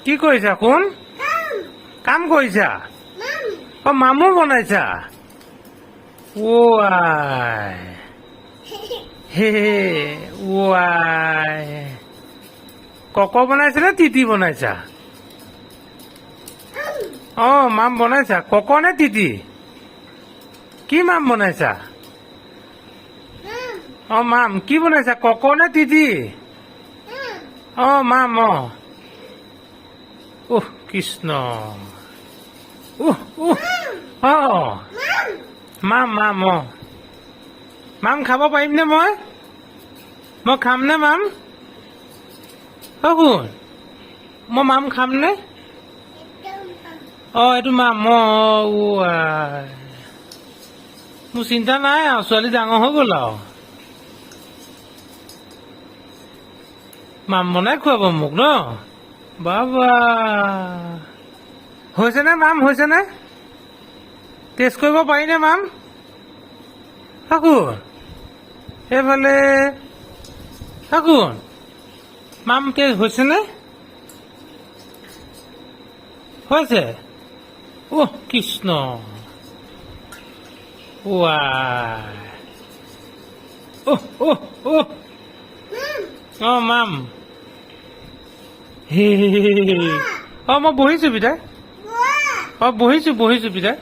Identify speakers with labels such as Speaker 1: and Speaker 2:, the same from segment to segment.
Speaker 1: কি কৰিছা কোন কাম কৰিছা অ মামো বনাইছা ও আই হে ও আই কক বনাইছা নে তিতি বনাইছা অ মাম বনাইছা কক নে তিতি কি মাম বনাইছা অ মাম কি বনাইছা কক নে তিতি অ মাম অ উহ কৃষ্ণ অ মাম মাম অ মাম খাব পাৰিম নে মই খাম নে মাম অ কোন মই মাম খাম নে অ এইটো মাম অ আই মোৰ চিন্তা নাই আৰু ছোৱালী ডাঙৰ হৈ গ'ল আৰু মাম বনাই খুৱাব মোক ন বাবা হৈছেনে মাম হৈছেনে টেষ্ট কৰিব পাৰিনে মাম থাকুন সেইফালে থাকুন মাম টেষ্ট হৈছেনে হৈছে অহ কৃষ্ণ ৱাই অ মাম হে অ মই বহিছো পিতাই অ বহিছো পিতাই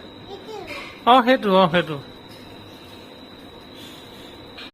Speaker 1: অ সেইটো